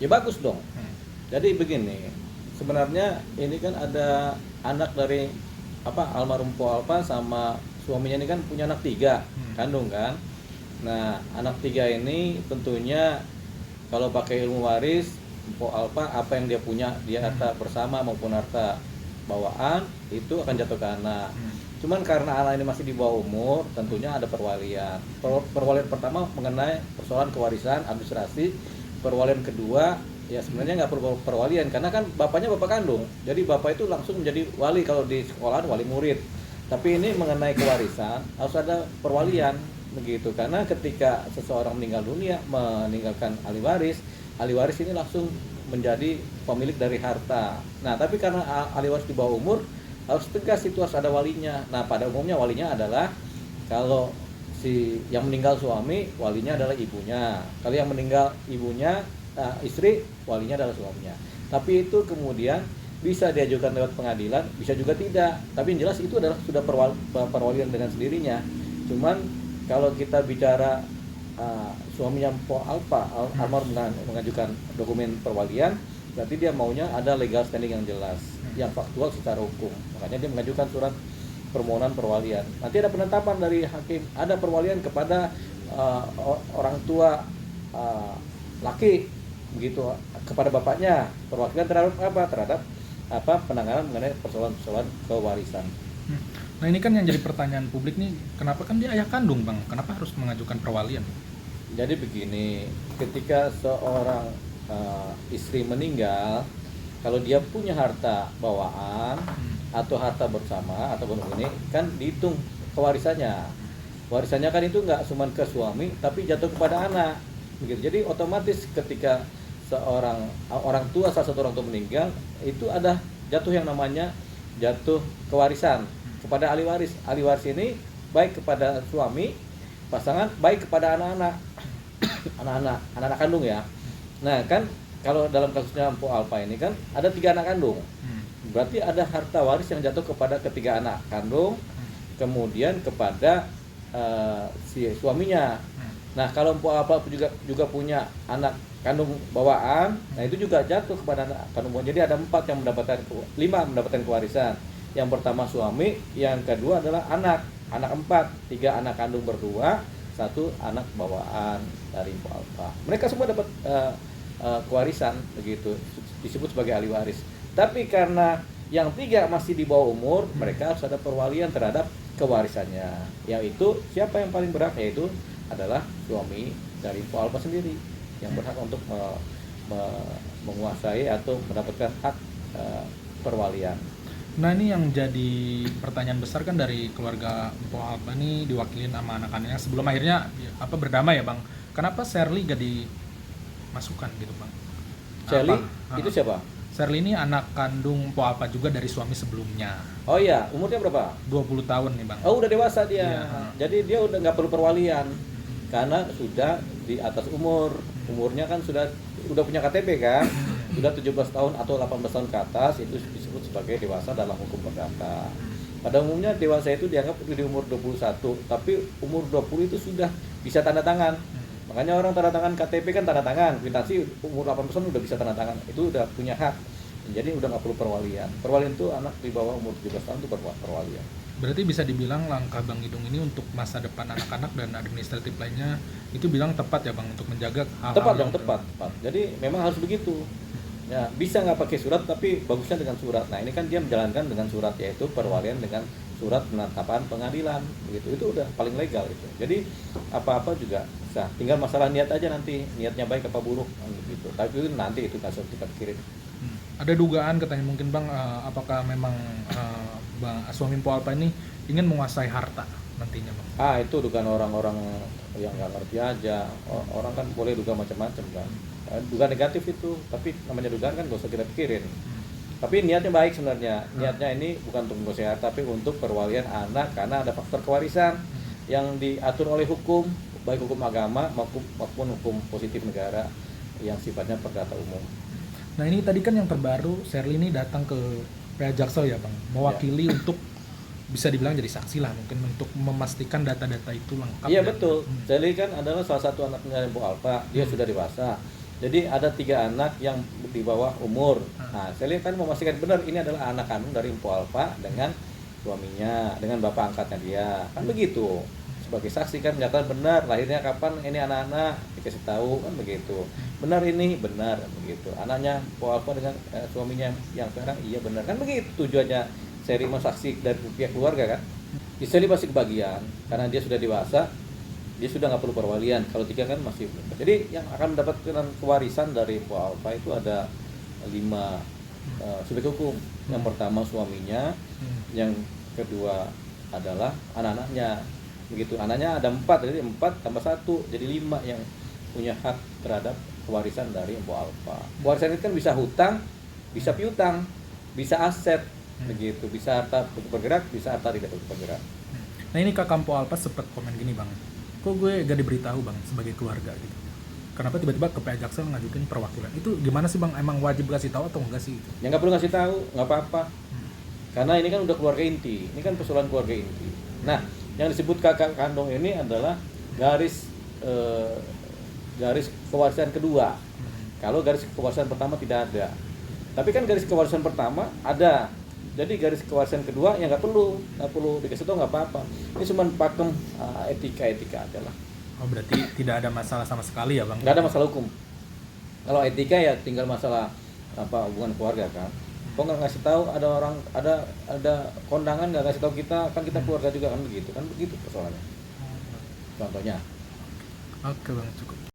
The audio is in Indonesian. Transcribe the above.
Ya bagus dong. Jadi begini, sebenarnya ini kan ada anak dari almarhum Po Alpa sama suaminya ini kan punya anak 3 kandung kan. Nah anak 3 ini tentunya kalau pakai ilmu waris Po Alpa, apa yang dia punya, dia harta bersama maupun harta bawaan itu akan jatuh ke anak. Cuman karena anak ini masih di bawah umur, tentunya ada perwalian. Perwalian pertama mengenai persoalan kewarisan administrasi. Perwalian kedua ya sebenarnya nggak perlu perwalian karena kan bapaknya bapak kandung. Jadi bapak itu langsung menjadi wali kalau di sekolah, wali murid. Tapi ini mengenai kewarisan harus ada perwalian begitu, karena ketika seseorang meninggal dunia meninggalkan ahli waris ini langsung menjadi pemilik dari harta. Nah tapi karena ahli waris di bawah umur, harus tegas itu harus ada walinya. Nah pada umumnya walinya adalah, kalau si yang meninggal suami, walinya adalah ibunya. Kalau yang meninggal ibunya, istri, walinya adalah suaminya. Tapi itu kemudian bisa diajukan lewat pengadilan, bisa juga tidak. Tapi yang jelas itu adalah sudah perwalian dengan sendirinya. Cuman kalau kita bicara suaminya Po Alpa, almarhum mengajukan dokumen perwalian, berarti dia maunya ada legal standing yang jelas, yang faktual secara hukum. Makanya dia mengajukan surat permohonan perwalian. Nanti ada penetapan dari hakim, ada perwalian kepada orang tua laki, begitu, kepada bapaknya, perwakilan terhadap penanganan mengenai persoalan kewarisan. Nah ini kan yang jadi pertanyaan publik nih, kenapa kan dia ayah kandung bang, kenapa harus mengajukan perwalian? Jadi begini, ketika seorang istri meninggal, kalau dia punya harta bawaan atau harta bersama atau ini kan dihitung kewarisannya. Warisannya kan itu nggak cuma ke suami, tapi jatuh kepada anak, begitu. Jadi otomatis ketika seorang orang tua, salah satu orang tua meninggal, itu ada jatuh yang namanya jatuh kewarisan kepada ahli waris. Ahli waris ini baik kepada suami, pasangan, baik kepada anak-anak kandung ya. Nah kan kalau dalam kasusnya Po Alpa ini kan ada 3 anak kandung, berarti ada harta waris yang jatuh kepada ketiga anak kandung, kemudian kepada si suaminya. Nah kalau Po Alpa juga punya anak kandung bawaan, nah itu juga jatuh kepada anak kandung. Jadi ada 5 mendapatkan kewarisan. Yang pertama suami, yang kedua adalah anak 4, 3 anak kandung berdua, 1 anak bawaan dari Po Alpa. Mereka semua dapat kewarisan, begitu, disebut sebagai ahli waris. Tapi karena yang 3 masih di bawah umur, mereka harus ada perwalian terhadap kewarisannya, yaitu siapa yang paling berhak, yaitu adalah suami dari Po Alpa sendiri yang berhak untuk menguasai atau mendapatkan hak perwalian. Nah ini yang jadi pertanyaan besar kan dari keluarga Po Alpa nih, diwakilin sama anak-anaknya sebelum akhirnya berdamai ya bang. Kenapa Sherly gak dimasukkan gitu bang? Sherly itu siapa? Sherly ini anak kandung Po Alpa juga dari suami sebelumnya. Oh iya, umurnya berapa? 20 tahun nih bang. Oh udah dewasa dia. Iya. Jadi dia udah nggak perlu perwalian karena sudah di atas umurnya kan sudah punya KTP kan, sudah 17 tahun atau 18 tahun ke atas, itu disebut sebagai dewasa dalam hukum perdata. Pada umumnya dewasa itu dianggap di umur 21, tapi umur 20 itu sudah bisa tanda tangan. Makanya orang tanda tangan KTP kan tanda tangan, kwitansi umur 18 tahun udah bisa tanda tangan, itu udah punya hak. Jadi udah nggak perlu perwalian. Perwalian itu anak di bawah umur 17 tahun itu perwalian. Berarti bisa dibilang langkah Bang Idung ini untuk masa depan anak-anak dan administratif lainnya itu bilang tepat ya Bang untuk menjaga hal-hal tepat dong, tepat. Jadi memang harus begitu. Ya, bisa nggak pakai surat tapi bagusnya dengan surat. Nah, ini kan dia menjalankan dengan surat, yaitu perwalian dengan surat penetapan pengadilan begitu. Itu udah paling legal itu. Jadi apa-apa juga bisa. Tinggal masalah niat aja nanti, niatnya baik apa buruk gitu. Tapi itu nanti itu kasus kita pikirin. Ada dugaan katanya mungkin Bang, apakah memang Bang suami Po Alpa ini ingin menguasai harta nantinya Bang? Itu dugaan orang-orang yang nggak ngerti aja. Orang kan boleh duga macam-macam kan. Dugaan negatif itu, tapi namanya dugaan kan gak usah kita pikirin. Tapi niatnya baik sebenarnya. Niatnya ini bukan untuk menguasai harta, tapi untuk perwalian anak karena ada faktor kewarisan yang diatur oleh hukum, baik hukum agama maupun hukum positif negara yang sifatnya perdata umum. Nah ini tadi kan yang terbaru, Sherly ini datang ke PA Jaksel ya Bang, mewakili untuk bisa dibilang jadi saksi lah mungkin untuk memastikan data-data itu lengkap. Iya betul, Sherly kan adalah salah satu anaknya Po Alpa, dia sudah dewasa. Jadi ada 3 anak yang di bawah umur. Nah, saya lihat kan memastikan benar ini adalah anak kandung dari Empu Alfa dengan suaminya, dengan bapak angkatnya dia. Kan begitu. Sebagai saksi kan nyata benar lahirnya kapan, ini anak-anak dikasih tahu kan begitu. Benar ini, benar begitu. Anaknya Empu Alfa dengan suaminya yang sekarang iya benar. Kan begitu tujuannya seri saksi dari pihak keluarga kan. Istri pasti kebagian karena dia sudah dewasa. Dia sudah nggak perlu perwalian. Kalau 3 kan masih belum. Jadi yang akan mendapatkan kewarisan dari Empu Alfa itu ada 5 subjek hukum. Yang pertama suaminya, yang kedua adalah anak-anaknya. Begitu, anaknya ada 4, jadi 4 tambah 1 jadi 5 yang punya hak terhadap kewarisan dari Empu Alfa. Warisan itu kan bisa hutang, bisa piutang, bisa aset, begitu, bisa harta bergerak, bisa harta tidak bergerak. Nah ini kakak Empu Alfa sempat komen gini bang, kok gue gak diberitahu bang sebagai keluarga gitu. Kenapa tiba-tiba ke PA Jaksel ngajukin perwakilan? Itu gimana sih bang? Emang wajib kasih tahu atau enggak sih itu? Ya nggak perlu ngasih tahu, nggak apa-apa. Karena ini kan udah keluarga inti, ini kan persoalan keluarga inti. Nah, yang disebut kakak kandung ini adalah garis kewarisan kedua. Kalau garis kewarisan pertama tidak ada. Tapi kan garis kewarisan pertama ada. Jadi garis kewarisan kedua yang nggak perlu dikasih tahu, nggak apa-apa. Ini cuma pakem etika aja lah. Oh berarti tidak ada masalah sama sekali ya bang? Nggak ada masalah hukum. Kalau etika ya tinggal masalah hubungan keluarga kan. Kok nggak ngasih tahu, ada orang ada kondangan nggak kasih tahu kita, kan kita keluarga juga kan begitu persoalannya. Contohnya. Oke bang, cukup.